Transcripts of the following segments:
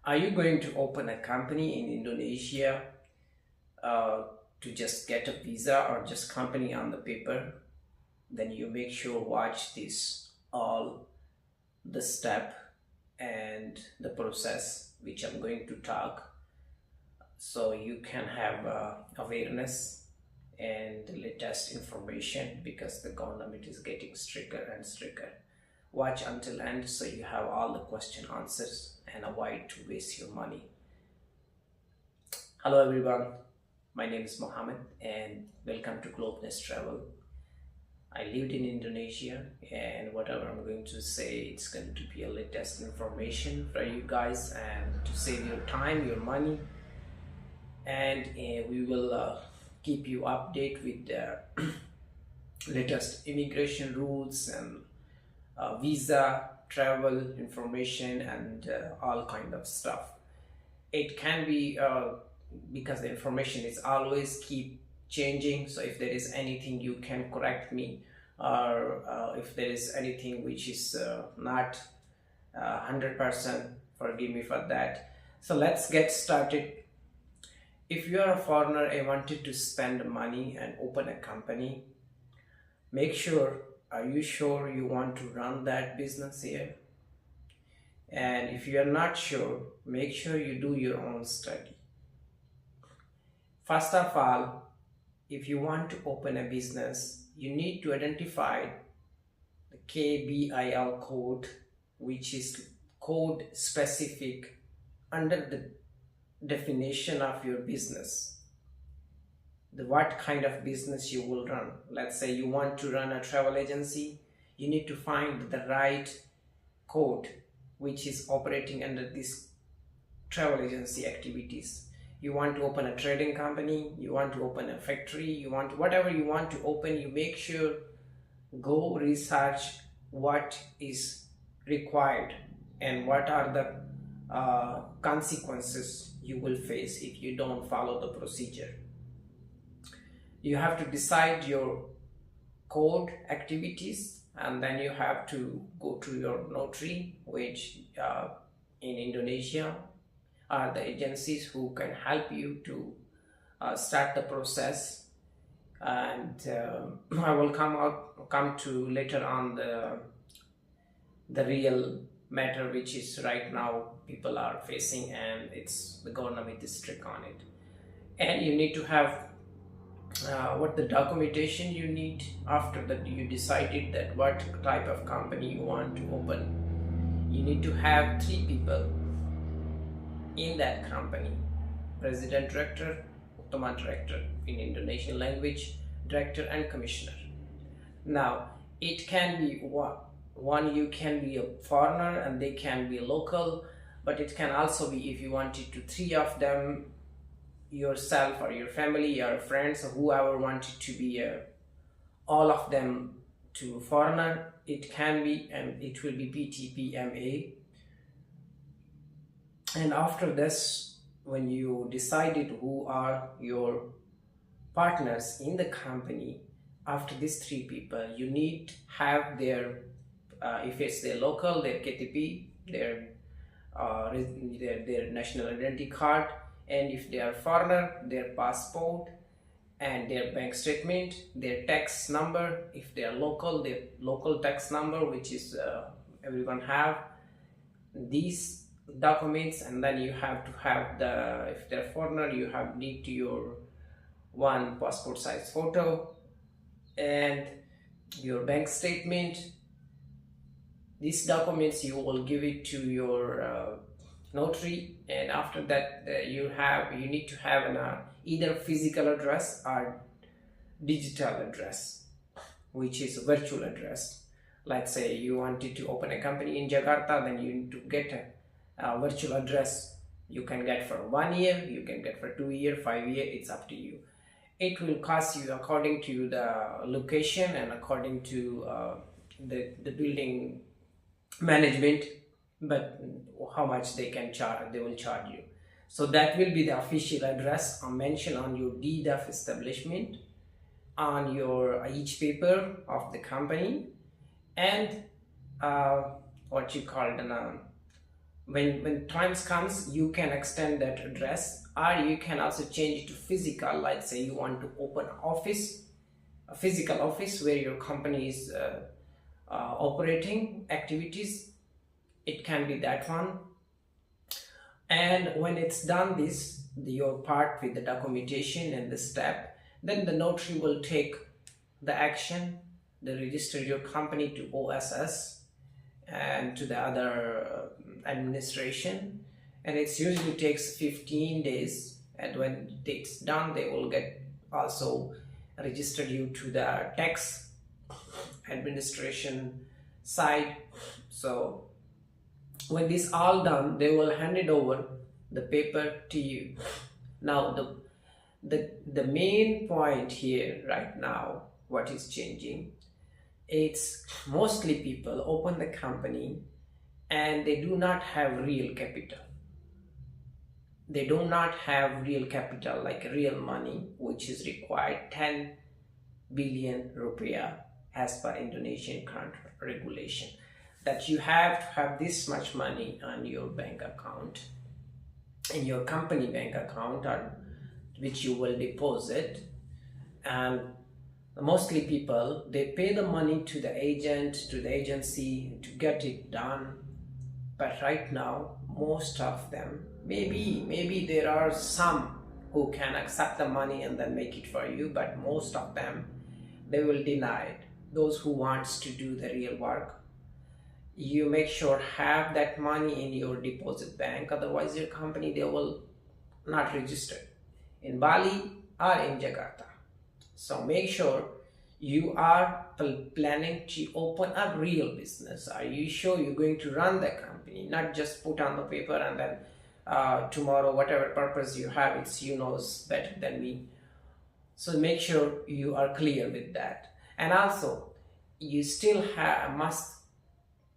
Are you going to open a company in Indonesia uh, to just get a visa or just company on the paper? Then you make sure watch this all the step and the process which I'm going to talk, so you can have awareness and latest information, because the government is getting stricter and stricter. Watch until end so you have all the question answers and avoid to waste your money. Hello everyone, my name is Mohammed and welcome to GlobeNestTravel. I lived in Indonesia, and whatever I'm going to say, it's going to be a latest information for you guys and to save your time, your money, and we will keep you update with the latest immigration rules and visa, travel information, and all kind of stuff. It can be because the information is always keep changing, so if there is anything you can correct me, or if there is anything which is not 100%, forgive me for that. So let's get started. If you are a foreigner and wanted to spend money and open a company, make sure, are you sure you want to run that business here? And if you are not sure, make sure you do your own study. First of all, if you want to open a business, you need to identify the KBIL code, which is code specific under the definition of your business. What kind of business you will run. Let's say you want to run a travel agency, you need to find the right code which is operating under this travel agency activities. You want to open a trading company, you want to open a factory, you want whatever you want to open, you make sure go research what is required and what are the consequences you will face if you don't follow the procedure. You have to decide your code activities, and then you have to go to your notary, which in Indonesia are the agencies who can help you to start the process. And I will come to later on the real matter, which is right now people are facing, and it's the government is strict on it. And you need to have what the documentation you need after that you decided that what type of company you want to open. You need to have 3 people in that company: president, director, utama director in Indonesian language, director and commissioner. Now it can be one you can be a foreigner and they can be local, but it can also be, if you wanted to, 3 of them, yourself or your family, your friends, or whoever wanted to be all of them to foreigner, it can be, and it will be PTPMA. And after this, when you decided who are your partners in the company, after these 3 people, you need to have their if it's their local, their KTP, their national identity card, and if they are foreigner, their passport and their bank statement, their tax number. If they are local, their local tax number, which is everyone have these documents. And then you have to have if they're foreigner, you have need to your one passport size photo and your bank statement. These documents you will give it to your notary, and after that you need to have an either physical address or digital address, which is a virtual address. Let's say you wanted to open a company in Jakarta, then you need to get a virtual address. You can get for 1 year, you can get for 2 year, 5 year, it's up to you. It will cost you according to the location and according to the building management, but how much they will charge you. So that will be the official address mentioned on your deed of establishment, on your each paper of the company, and what you call the when times comes, you can extend that address, or you can also change it to physical. Like say you want to open office, a physical office where your company is operating activities, it can be that one. And when it's done this, your part with the documentation and the step, then the notary will take the action, they register your company to OSS and to the other administration, and it usually takes 15 days, and when it's done they will get also register you to the tax administration side. So when this all done, they will hand it over the paper to you. Now the main point here right now, what is changing, it's mostly people open the company and they do not have real capital. They do not have real capital, like real money, which is required 10 billion rupiah as per Indonesian current regulation, that you have to have this much money on your bank account, in your company bank account, or which you will deposit. And mostly people, they pay the money to the agent, to the agency to get it done. But right now, most of them, maybe there are some who can accept the money and then make it for you, but most of them, they will deny it. Those who wants to do the real work, you make sure have that money in your deposit bank, otherwise your company, they will not register in Bali or in Jakarta. So make sure you are planning to open a real business. Are you sure you're going to run the company, not just put on the paper and then tomorrow whatever purpose you have, it's you knows better than me. So make sure you are clear with that. And also you still must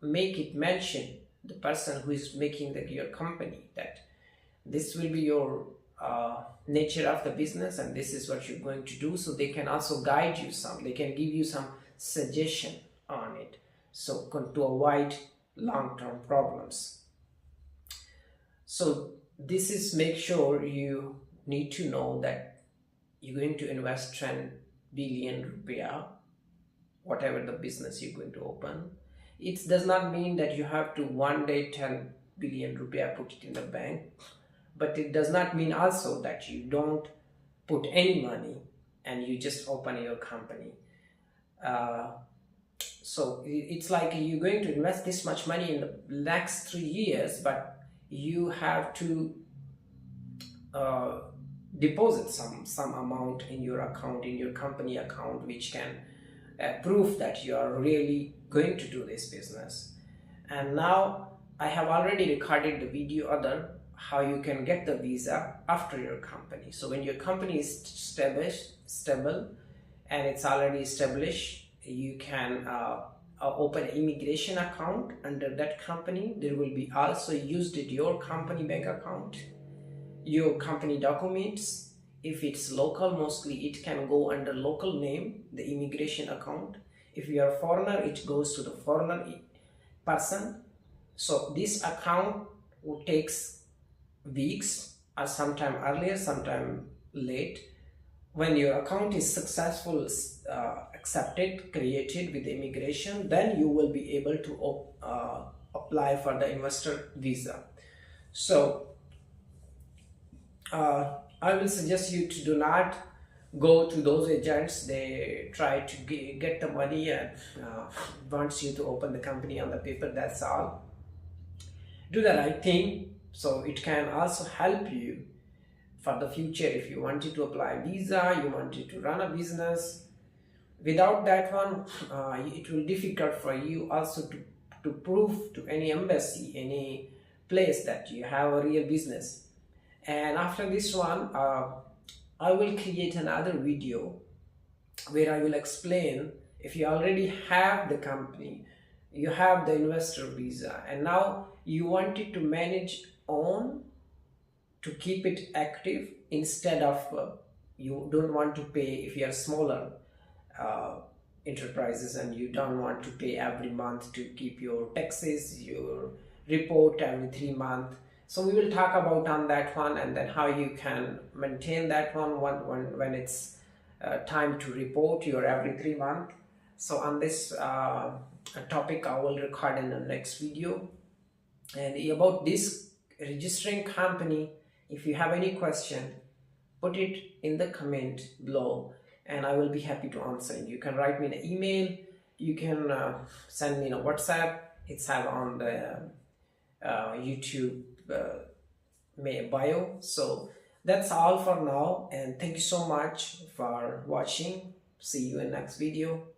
make it mention the person who is making your company, that this will be your nature of the business and this is what you're going to do. So they can also guide you some, they can give you some suggestion on it, so to avoid long-term problems. So this is, make sure you need to know that you're going to invest 10 billion rupiah, whatever the business you're going to open. It does not mean that you have to one day 10 billion rupiah put it in the bank, but it does not mean also that you don't put any money and you just open your company. So it's like you're going to invest this much money in the next 3 years, but you have to deposit some amount in your account, in your company account, which can prove that you are really going to do this business. And now I have already recorded the video how you can get the visa after your company. So when your company is stable and it's already established, you can open an immigration account under that company. There will be also used your company bank account, your company documents. If it's local, mostly it can go under local name, the immigration account. If you are a foreigner, it goes to the foreigner person. So this account takes weeks, or sometime earlier, sometime late. When your account is successful, accepted, created with immigration, then you will be able to apply for the investor visa. So I will suggest you to do not go to those agents. They try to get the money and wants you to open the company on the paper. That's all. Do the right thing. So it can also help you for the future if you wanted to apply visa, you wanted to run a business. Without that one, it will be difficult for you also to prove to any embassy, any place that you have a real business. And after this one, I will create another video where I will explain, if you already have the company, you have the investor visa, and now you wanted to manage on to keep it active, instead of you don't want to pay, if you are smaller enterprises and you don't want to pay every month to keep your taxes, your report every 3 months. So we will talk about on that one, and then how you can maintain that one when it's time to report your every 3 months. So on this topic I will record in the next video. And about this registering company, if you have any question, put it in the comment below and I will be happy to answer. You can write me an email, you can send me a WhatsApp. It's have on the YouTube bio. So that's all for now, and thank you so much for watching. See you in next video.